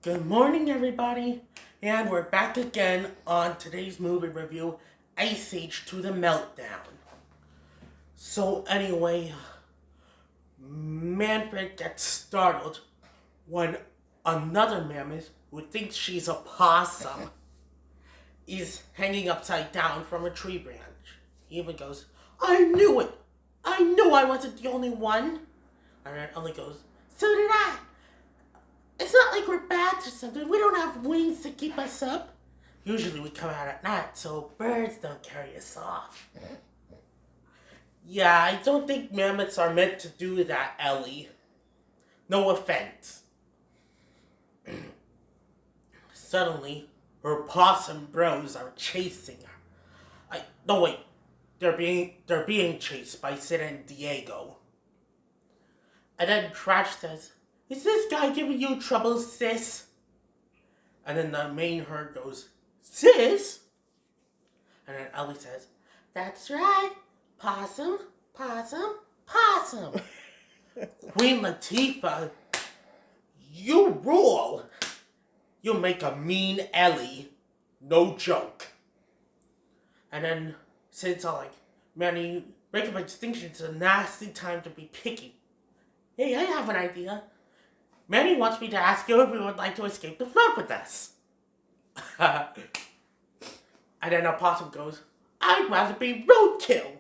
Good morning, everybody, and we're back again on today's movie review, Ice Age to the Meltdown. So anyway, Manfred gets startled when another mammoth who thinks she's a possum is hanging upside down from a tree branch. He even goes, "I knew it! I knew I wasn't the only one!" And then Ellie goes, "So did I! It's not like we're bats or something. We don't have wings to keep us up. Usually we come out at night, so birds don't carry us off." Yeah, I don't think mammoths are meant to do that, Ellie. No offense. Suddenly, her possum bros are chasing her. No wait, they're being chased by Sid and Diego. And then Crash says, "Is this guy giving you trouble, sis?" And then the main herd goes, "Sis?" And then Ellie says, "That's right. Possum, possum, possum." Queen Latifah, you rule. You make a mean Ellie. No joke. And then Sid's all like, "Manny, breaking my distinction's a nasty time to be picky. Hey, I have an idea. Manny wants me to ask you if we would like to escape the flood with us." And then a possum goes, "I'd rather be roadkill."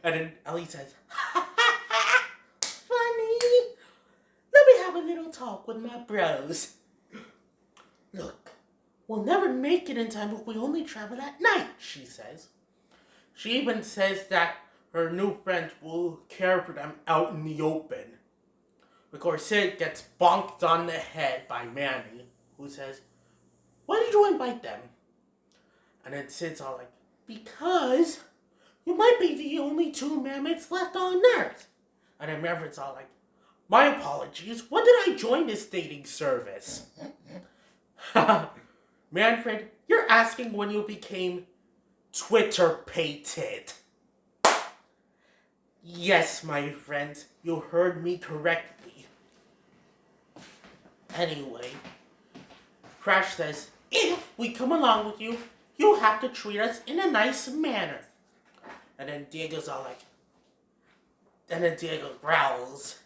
And then Ellie says, "Ha ha ha! Funny. Let me have a little talk with my bros. Look, we'll never make it in time if we only travel at night," she says. She even says that her new friends will care for them out in the open. Of course, Sid gets bonked on the head by Manny, who says, "Why did you invite them?" And then Sid's all like, "Because you might be the only two mammoths left on Earth." And then Manfred's all like, "My apologies, when did I join this dating service?" Manfred, you're asking when you became Twitter-pated. Yes, my friends, you heard me correctly. Anyway, Crash says, "If we come along with you, you have to treat us in a nice manner." And then Diego's all like, and then Diego growls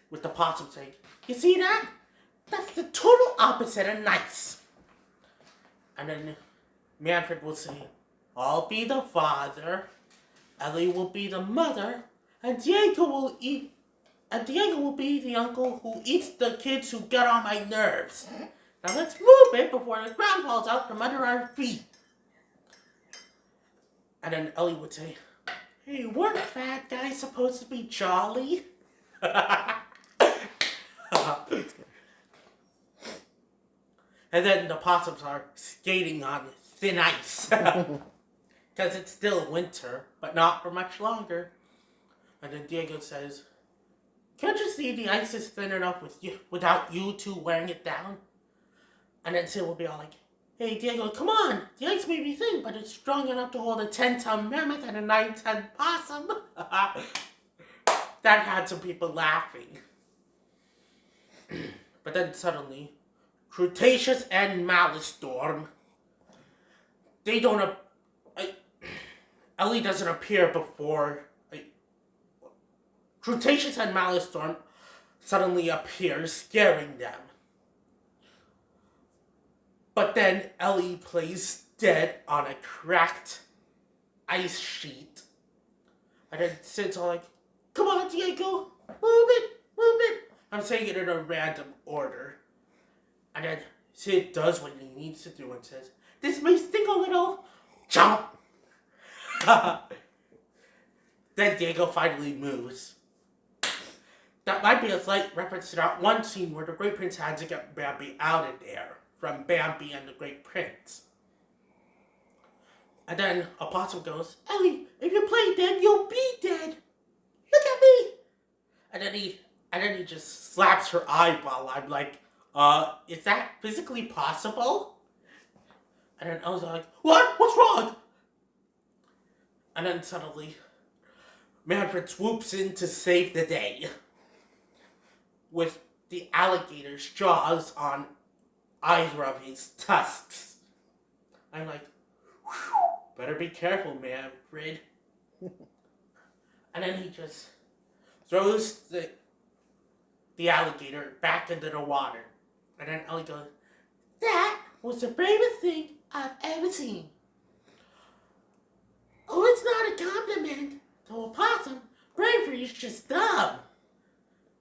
with the possum saying, "You see that? That's the total opposite of nice." And then Manfred will say, "I'll be the father, Ellie will be the mother, and Diego will be the uncle who eats the kids who get on my nerves. Now let's move it before the ground falls out from under our feet." And then Ellie would say, "Hey, weren't fat guys supposed to be jolly?" And then the possums are skating on thin ice. Because it's still winter, but not for much longer. And then Diego says, "Can't you see the ice is thin enough without you two wearing it down?" And then Sid will be all like, "Hey Diego, come on! The ice may be thin, but it's strong enough to hold a 10-ton mammoth and a 9-ton possum." That had some people laughing. But then suddenly, Cretaceous and Malestorm, they don't... Ellie doesn't appear before... Cretaceous and Malestorm suddenly appear, scaring them. But then Ellie plays dead on a cracked ice sheet. And then Sid's all like, "Come on, Diego, move it, move it." I'm saying it in a random order. And then Sid does what he needs to do and says, "This may sting a little." Jump! Then Diego finally moves. That might be a slight reference to that one scene where the Great Prince had to get Bambi out of there from Bambi and the Great Prince. And then a possum goes, "Ellie, if you play dead, you'll be dead. Look at me." And then he just slaps her eyeball. I'm like, is that physically possible?" And then Ellie's like, "What? What's wrong?" And then suddenly, Manfred swoops in to save the day. With the alligator's jaws on either of his tusks. I'm like, better be careful, Manfred. And then he just throws the alligator back into the water. And then Ellie goes, that was the bravest thing I've ever seen. Oh, it's not a compliment to a possum. Bravery is just dumb.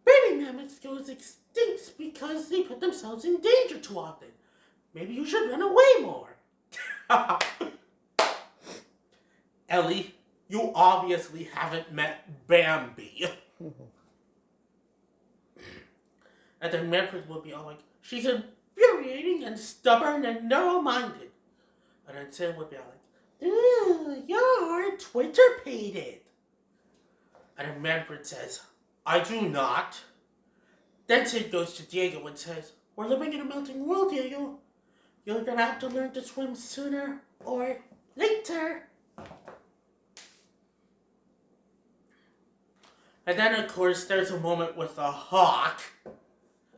Baby mammoths go extinct because they put themselves in danger too often. Maybe you should run away more. Ellie, you obviously haven't met Bambi. And then Manfred will be all like, she's infuriating and stubborn and narrow-minded. And then Sid would be all like, ooh, you're Twitter-pated. And then Manfred says, I do not. Then Sid goes to Diego and says, we're living in a melting world, Diego. You're gonna have to learn to swim sooner or later. And then, of course, there's a moment with a hawk.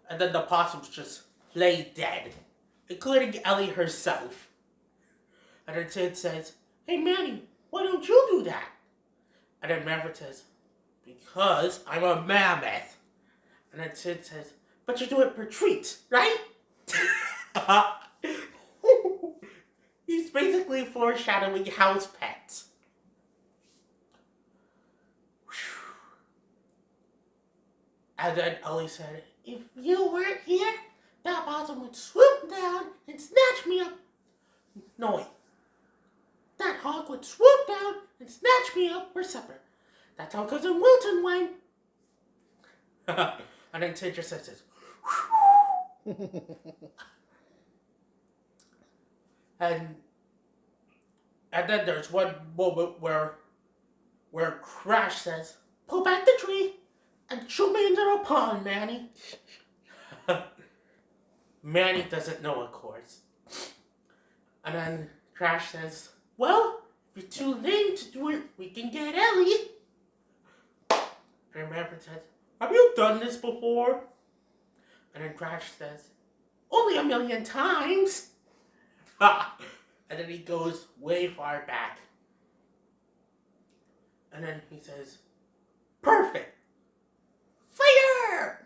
And then the possums just lay dead, including Ellie herself. And then Sid says, hey, Manny, why don't you do that? And then Manfred says, because I'm a mammoth. And then Sid says, but you do it for treats, right? He's basically foreshadowing house pets. And then Ellie said, if you weren't here, that possum would swoop down and snatch me up. No, wait. That hawk would swoop down and snatch me up for supper. That's how Cousin Wilton went. And then Sid just says this. and then there's one moment where Crash says, pull back the tree and shoot me into the pond, Manny. Manny doesn't know, of course. And then Crash says, well, if you're too lame to do it, we can get Ellie. And Manfred says, have you done this before? And then Crash says, only 1,000,000 times. And then he goes way far back. And then he says, perfect. Fire!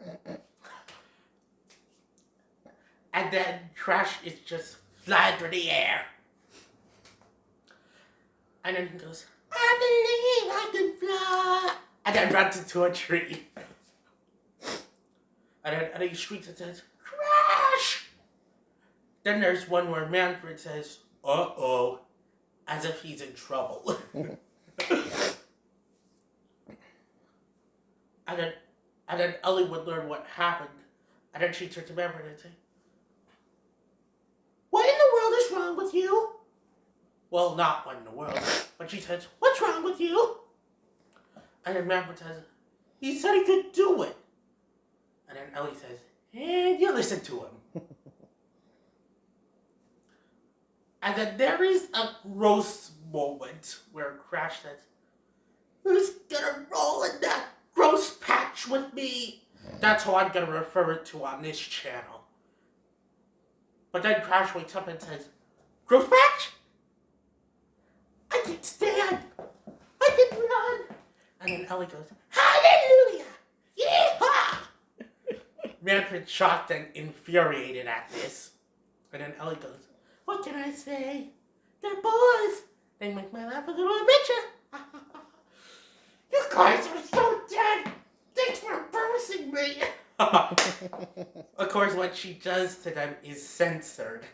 And then Crash is just flying through the air. And then he goes, I believe I can fly. And then runs into a tree. And then he shrieks and says, Crash! Then there's one where Manfred says, uh-oh, as if he's in trouble. And then Ellie would learn what happened. And then she turned to Manfred and said, what in the world is wrong with you? Well, not what in the world. But she says, what's wrong with you? And then Manfred says, he said he could do it. And then Ellie says, and you listen to him. And then there is a gross moment where Crash says, who's gonna roll in that gross patch with me? That's how I'm gonna refer it to on this channel. But then Crash wakes up and says, gross patch? I can stand. I can run. And then Ellie goes, hallelujah! Yeehaw! Manfred's shocked and infuriated at this. And then Ellie goes, what can I say? They're boys. They make my life a little richer. You guys are so dead. Thanks for embarrassing me. Of course, what she does to them is censored.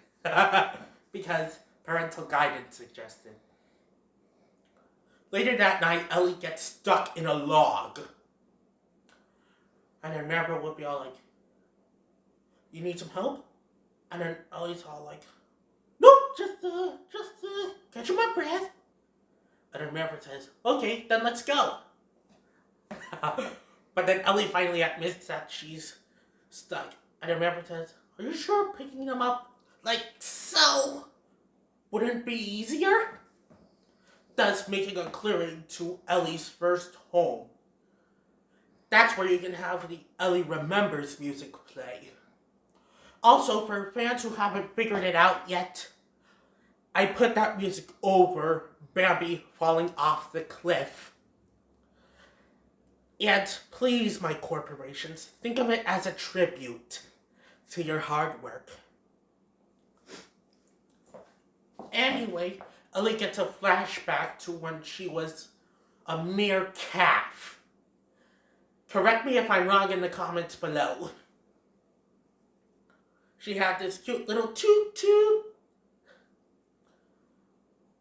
Because parental guidance suggested. Later that night, Ellie gets stuck in a log. And then Manfred would be all like, you need some help? And then Ellie's all like, nope, just catching my breath. And then Manfred says, okay, then let's go. But then Ellie finally admits that she's stuck. And then Manfred says, are you sure picking them up like so wouldn't be easier? Thus making a clearing to Ellie's first home. that's where you can have the Ellie Remembers music play. Also, for fans who haven't figured it out yet, I put that music over Bambi falling off the cliff. And please, my corporations, think of it as a tribute to your hard work. Anyway, Ellie gets a flashback to when she was a mere calf. Correct me if I'm wrong in the comments below. She had this cute little toot-toot.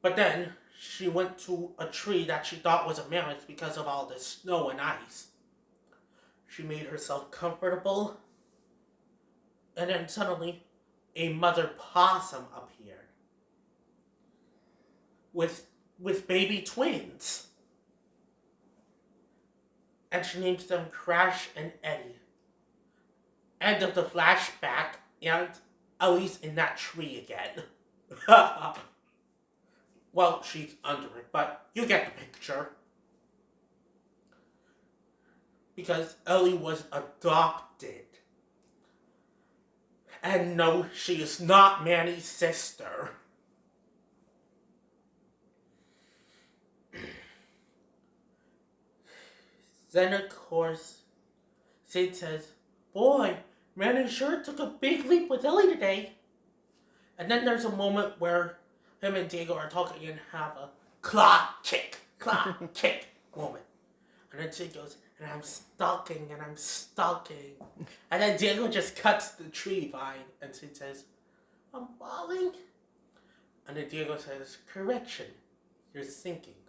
But then she went to a tree that she thought was a mammoth because of all the snow and ice. She made herself comfortable. And then suddenly, a mother possum appeared. With baby twins. And she named them Crash and Eddie. End of the flashback, and Ellie's in that tree again. Well, she's under it, but you get the picture. Because Ellie was adopted. And no, she is not Manny's sister. Then, of course, Sid says, "Boy, Manny sure took a big leap with Ellie today." And then there's a moment where him and Diego are talking and have a claw kick moment. And then Sid goes, "And I'm stalking, and I'm stalking." And then Diego just cuts the tree vine, and Sid says, "I'm falling." And then Diego says, "Correction, you're sinking.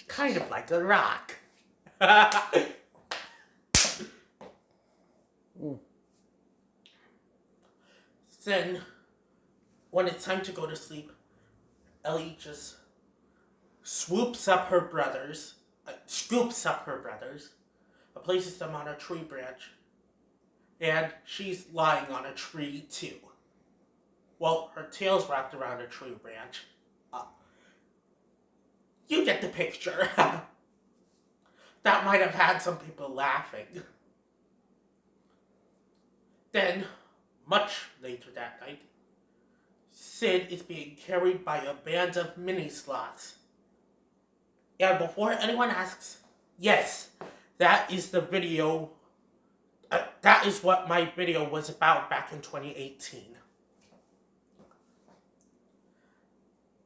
Kind of like a rock." Then, when it's time to go to sleep, Ellie just scoops up her brothers, and places them on a tree branch, and she's lying on a tree too. Well, her tail's wrapped around a tree branch. You get the picture. That might have had some people laughing. Then, much later that night, Sid is being carried by a band of mini-sloths. And before anyone asks, yes, that is the video, that is what my video was about back in 2018.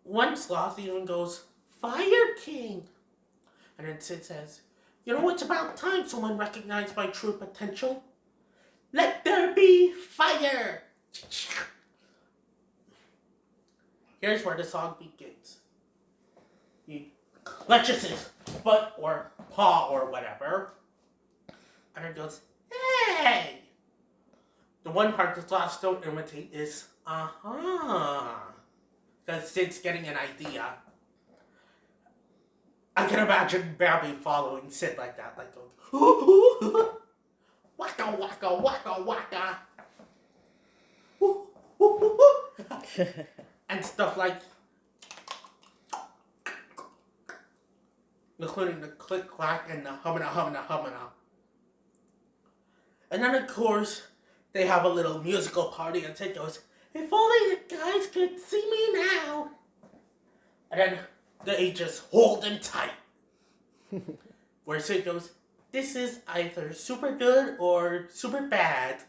One sloth even goes, "Fire King!" And then Sid says, "You know, it's about time someone recognized my true potential. Let there be fire!" Here's where the song begins. He clutches his foot or paw or whatever, and it goes, "Hey!" The one part the sloths don't imitate is, because Sid's getting an idea. I can imagine Bambi following Sid like that, like going, "Ooh, ooh, waka, waka, waka, waka." Ooh, ooh, ooh, ooh. And stuff like, including the click clack and the humana. And then of course, they have a little musical party and Sid goes, "If only the guys could see me now." And then they just hold him tight. Where Sid goes, "This is either super good or super bad."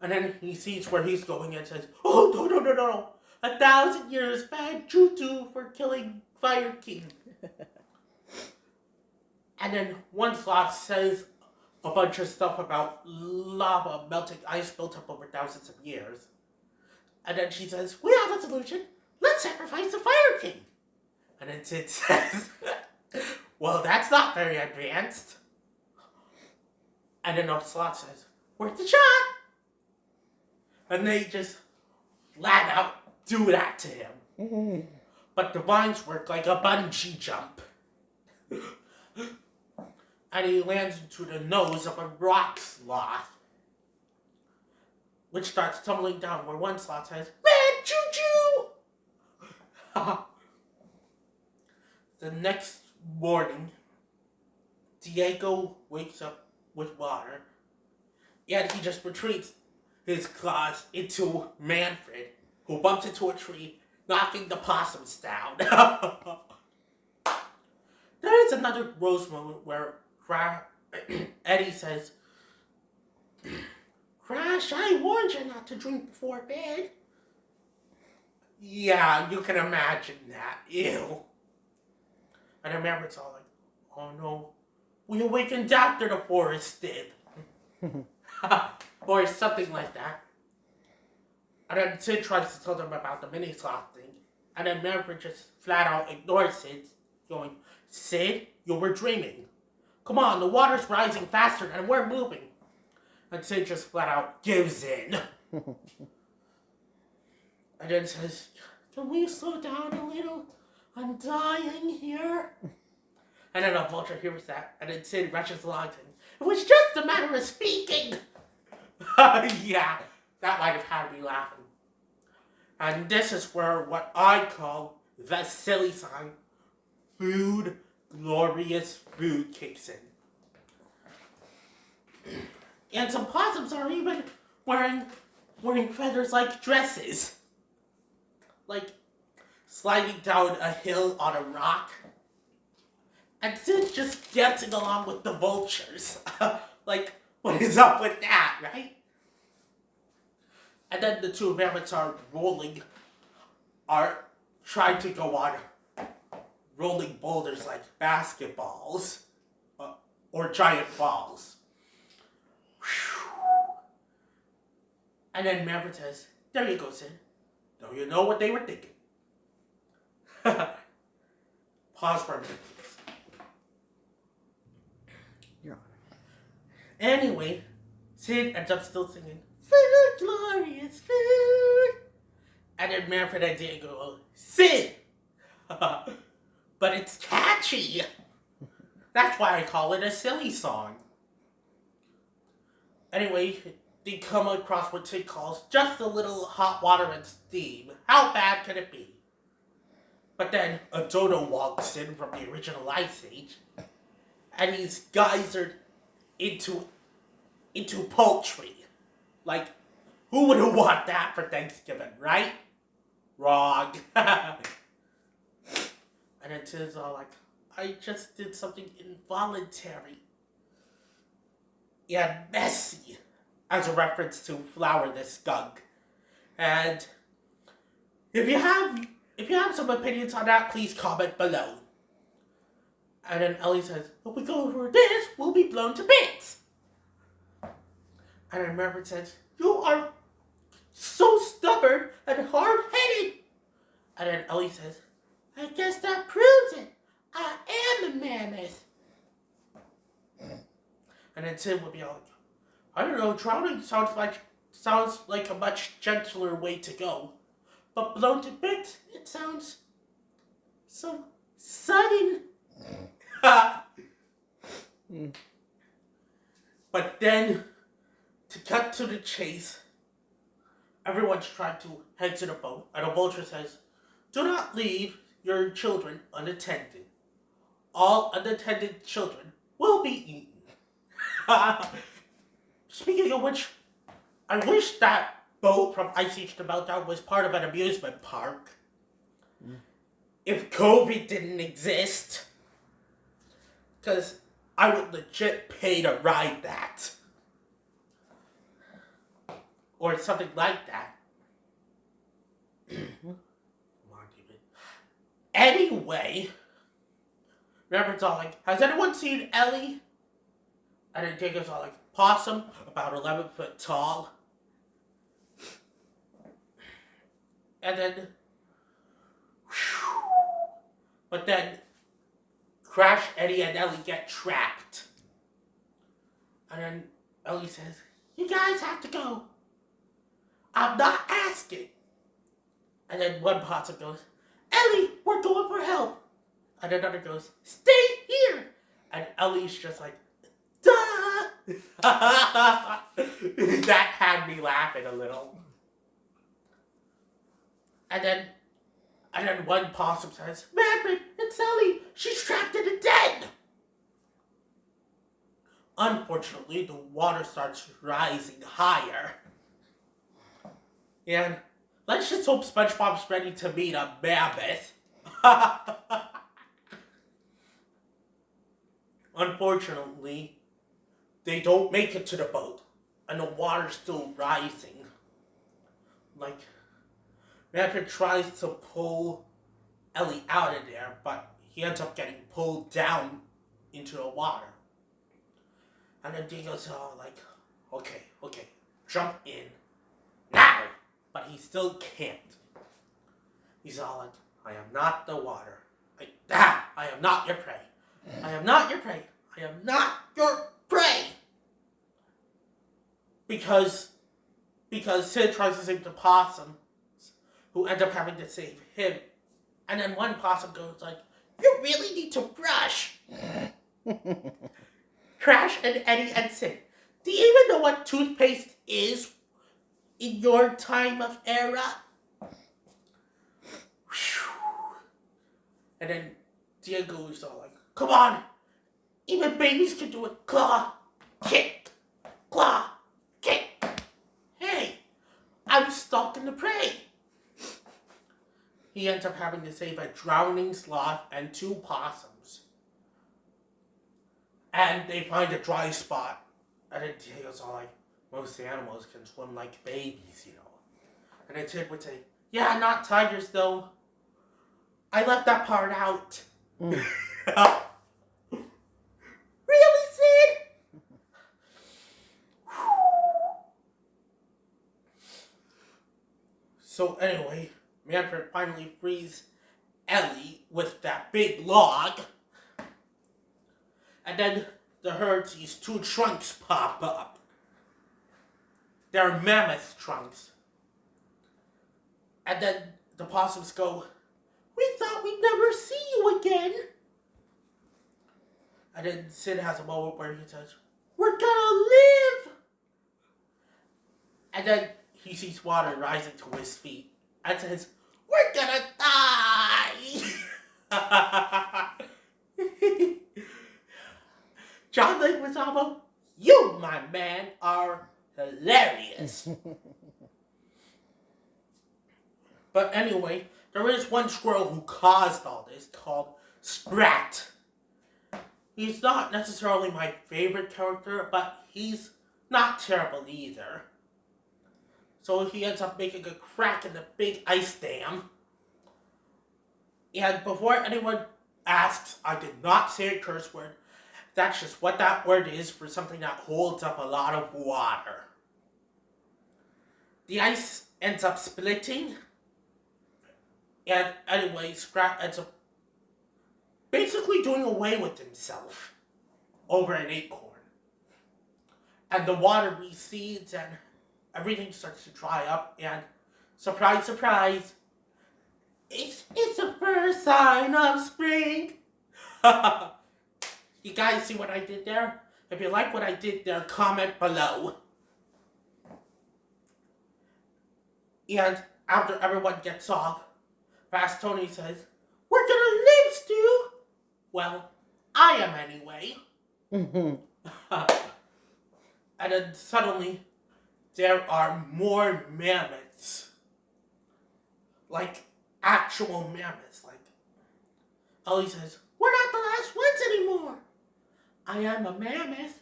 And then he sees where he's going and says, "Oh, no. 1,000 years bad juju for killing Fire King." And then one sloth says a bunch of stuff about lava melting ice built up over thousands of years. And then she says, "We have a solution. Let's sacrifice the Fire King." And then Sid says, "Well, that's not very advanced." And then the sloth says, "Worth the shot." And they just flat out do that to him. But the vines work like a bungee jump. And he lands into the nose of a rock sloth, which starts tumbling down where one sloth says, "Red choo-choo!" The next morning, Diego wakes up with water, and he just retreats his claws into Manfred, who bumps into a tree, knocking the possums down. There is another rose moment where Eddie says, Crash, I warned you not to drink before bed. Yeah, you can imagine that. Ew. And I remember it's all like, oh no, we awakened after the forest did. Or something like that. And then Sid tries to tell them about the mini sloth thing. And then Manfred just flat out ignores Sid, going, Sid, you were dreaming. Come on, the water's rising faster than we're moving. And Sid just flat out gives in. And then says, can we slow down a little? I'm dying here. And then a vulture hears that, and then Sid rushes along to him. It was just a matter of speaking. Yeah, that might have had me laughing. And this is where what I call the silly song, Food, Glorious Food, kicks in. And some possums are even wearing feathers like dresses. Like sliding down a hill on a rock. And Sid just dancing along with the vultures. Like, what is up with that, right? And then the two mammoths are trying to go on rolling boulders like basketballs. Or giant balls. And then Mammoth says, there you go, Sid. Don't you know what they were thinking? Pause for a minute, please. You're on. Anyway, Sid ends up still singing, Food, glorious food. And then Manfred and Diego go, Sid! But it's catchy. That's why I call it a silly song. Anyway, they come across what Sid calls just a little hot water and steam. How bad could it be? But then a dodo walks in from the original Ice Age, and he's geysered into poultry. Like, who wouldn't want that for Thanksgiving, right? Wrong. And then Sid's all like, I just did something involuntary. Yeah, messy. As a reference to Flower the Skunk. And if you have some opinions on that, please comment below. And then Ellie says, if we go over this, we'll be blown to bits. And then Manfred says, you are so stubborn and hard-headed. And then Ellie says, I guess that proves it. I am a mammoth. And then Sid would be all like, I don't know, drowning sounds like a much gentler way to go. But blown to bits, it sounds so sudden. But then, to cut to the chase, everyone's trying to head to the boat, and a vulture says, do not leave your children unattended. All unattended children will be eaten. Speaking of which, I wish that boat from Ice Age to Meltdown was part of an amusement park. If COVID didn't exist. Because I would legit pay to ride that. Or something like that. Come on, David. Anyway, remember it's all like, has anyone seen Ellie? And then Diego's all like, possum, about 11 foot tall. And then, but then, Crash, Eddie, and Ellie get trapped. And then Ellie says, you guys have to go. I'm not asking. And then one possum goes, Ellie, we're going for help. And another goes, stay here. And Ellie's just like, duh. That had me laughing a little. And then one possum says, Manfred, it's Ellie. She's trapped in a den. Unfortunately, the water starts rising higher. And let's just hope SpongeBob's ready to meet a mammoth. Unfortunately, they don't make it to the boat, and the water's still rising. Like, Manfred tries to pull Ellie out of there, but he ends up getting pulled down into the water. And then Diego's all like, okay, jump in now! But he still can't. He's all like, I am not the water. I am not your prey. I am not your prey. I am not your prey! Because Sid tries to save the possum, who end up having to save him. And then one possum goes like, you really need to brush. Crash and Eddie and Sid, do you even know what toothpaste is in your time of era? And then Diego is all like, come on, even babies can do it. Claw, kick, claw, kick. Hey, I'm stalking the prey. He ends up having to save a drowning sloth and 2 possums. And they find a dry spot. And then Diego's all like, most animals can swim like babies, you know. And then Sid would say, yeah, not tigers though. I left that part out. Really, Sid? So anyway, Manfred finally frees Ellie with that big log. And then the herd sees 2 trunks pop up. They're mammoth trunks. And then the possums go, we thought we'd never see you again. And then Sid has a moment where he says, we're gonna live. And then he sees water rising to his feet and says, we're gonna die. John Leguizamo, you, my man, are hilarious. But anyway, there is one squirrel who caused all this called Scrat. He's not necessarily my favorite character, but he's not terrible either. So he ends up making a crack in the big ice dam. And before anyone asks, I did not say a curse word. That's just what that word is for something that holds up a lot of water. The ice ends up splitting. And anyway, Scrat ends up basically doing away with himself over an acorn. And the water recedes and everything starts to dry up. And surprise, surprise, it's the first sign of spring. You guys see what I did there? If you like what I did there, comment below. And after everyone gets off, Fast Tony says, we're gonna live, Stu! Well, I am anyway. And then suddenly, there are more mammoths. Like, actual mammoths. Like, Ellie says, we're not the last ones anymore. I am a mammoth.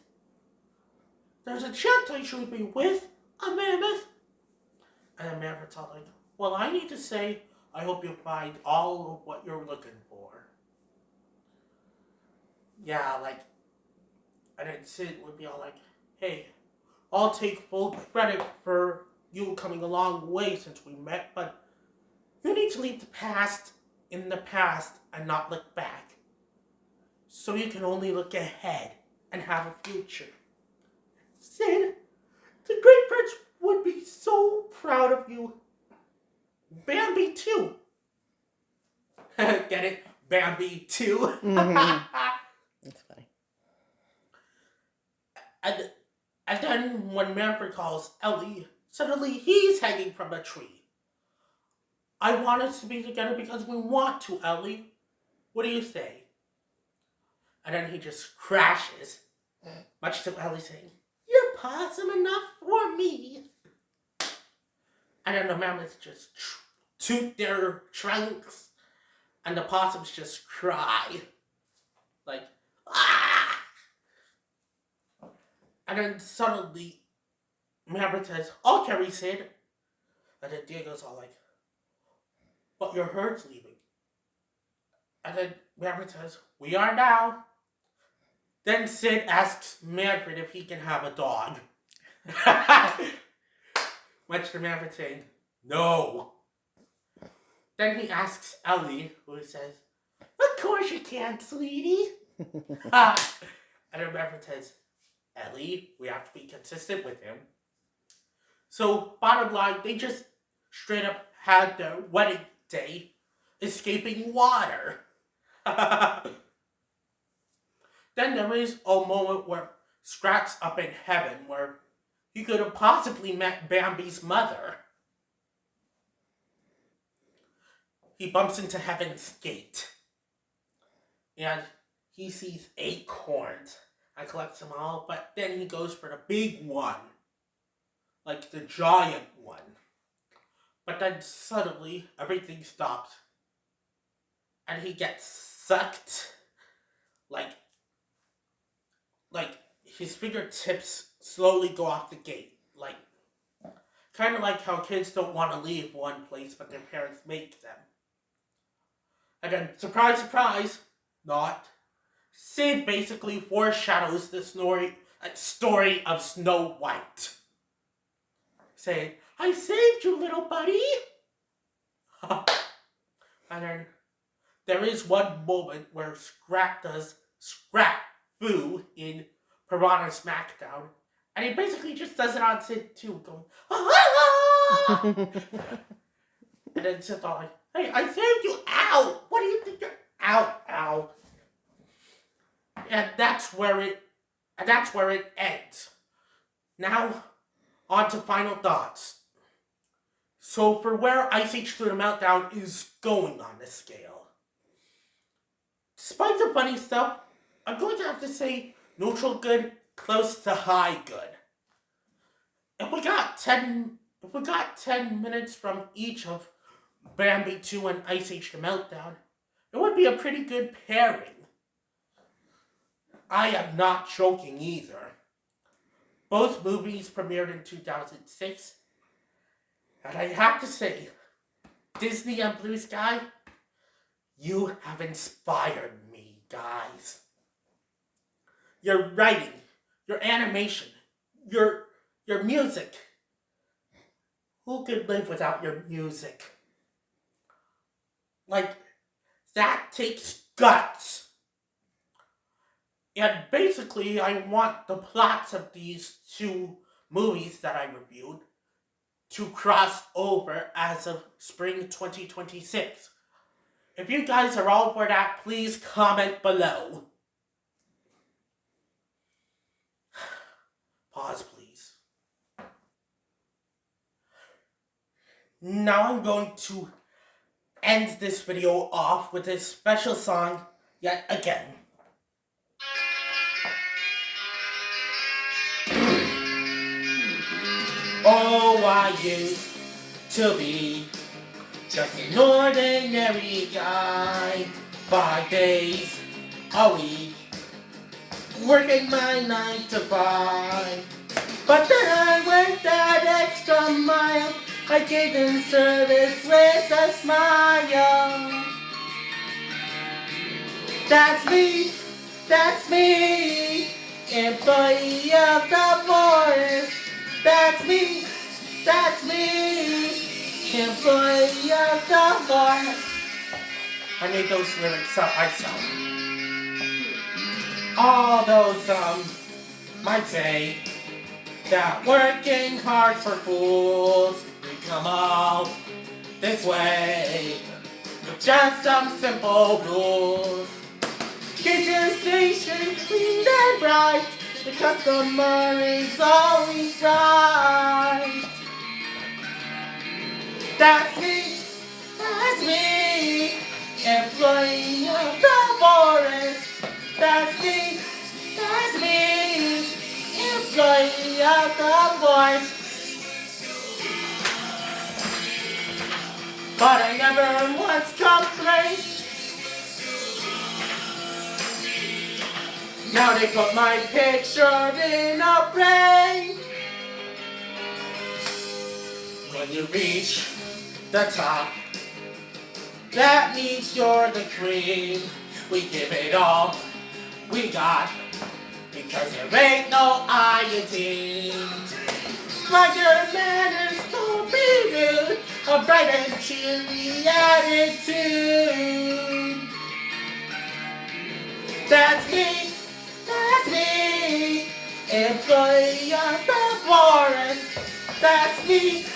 There's a chance I should be with a mammoth. And then Mammoth's all like, well, I need to say, I hope you find all of what you're looking for. Yeah, like, and then Sid would be all like, hey, I'll take full credit for you coming a long way since we met, but you need to leave the past in the past and not look back. So you can only look ahead and have a future. Sid, the Great Prince would be so proud of you. Bambi too. Get it? Bambi too. That's funny. And then when Manfred calls Ellie, suddenly he's hanging from a tree. I want us to be together because we want to, Ellie. What do you say? And then he just crashes Much to Ellie saying, "You're possum enough for me." And then the mammoths just toot their trunks, and the possums just cry. Like, ah! And then suddenly, Mammoth says, "I'll carry Sid." And then Diego's all like, "But your herd's leaving." And then Mammoth says, "We are now." Then Sid asks Manfred if he can have a dog. Much to Manfred saying, "No." Then he asks Ellie, who says, "Of course you can, sweetie." And then Manfred says, "Ellie, we have to be consistent with him." So, bottom line, they just straight up had their wedding day escaping water. Then there is a moment where Scrat's up in heaven where he could have possibly met Bambi's mother. He bumps into Heaven's Gate. And he sees acorns and collects them all, but then he goes for the big one. Like the giant one. But then suddenly everything stops. And he gets sucked. Like his fingertips slowly go off the gate. Like, kind of like how kids don't want to leave one place, but their parents make them. And then, surprise, surprise, not. Sid basically foreshadows the story of Snow White. Saying, "I saved you, little buddy." And then, there is one moment where Scrat does Scrap-Boo in Piranha Smackdown. And he basically just does it on Sid too, going, "Ah!" And then Sid's all like, "Hey, I saved you, ow! What do you think you're, ow. And that's where it ends. Now, on to final thoughts. So for where Ice Age Through the Meltdown is going on this scale, despite the funny stuff, I'm going to have to say neutral good, close to high good. If we got 10 minutes from each of Bambi 2 and Ice Age The Meltdown, it would be a pretty good pairing. I am not joking either. Both movies premiered in 2006, and I have to say, Disney and Blue Sky, you have inspired me, guys. Your writing, your animation, your music. Who could live without your music? Like, that takes guts. And basically, I want the plots of these two movies that I reviewed to cross over as of spring 2026. If you guys are all for that, please comment below. Pause, please. Now I'm going to end this video off with this special song yet again. Oh, I used to be just an ordinary guy, 5 days a week, working my 9 to 5. But then I went that extra mile, I gave them service with a smile. That's me, employee of the forest. That's me, employee of the forest. I made those lyrics up myself. Although some might say that working hard for fools, we come all this way with just some simple rules. Keep your station clean and bright, the customer is always right. That's me, employee of the forest. That's me, but I never once complained. Now they put my picture in a frame. When you reach the top, that means you're the cream. We give it all we got, because there ain't no iodine. Like your manners don't be rude, a bright and cheery attitude. That's me, employee of the forest. That's me,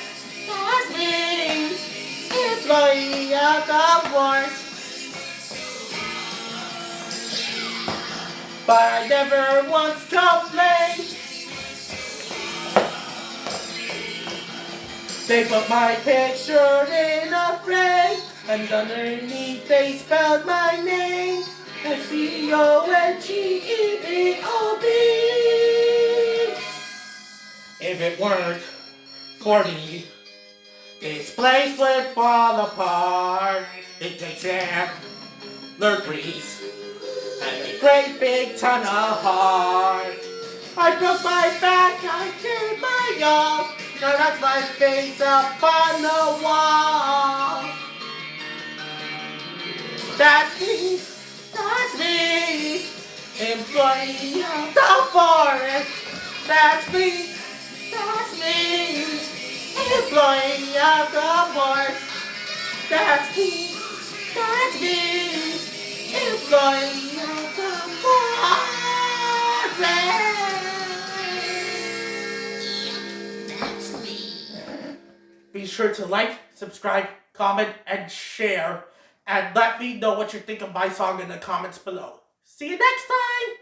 employee of the forest. But I never once complained. They put my picture in a frame, and underneath they spelled my name. SCONGEEOB. If it weren't for me, this place would fall apart. It takes antler grease and a great big ton of heart. I broke my back, I gave my all. Now that's my face up on the wall. That's me, employee of the forest. That's me, employee of the forest. That's me, employee of the forest. That's me. Be sure to like, subscribe, comment, and share. And let me know what you think of my song in the comments below. See you next time!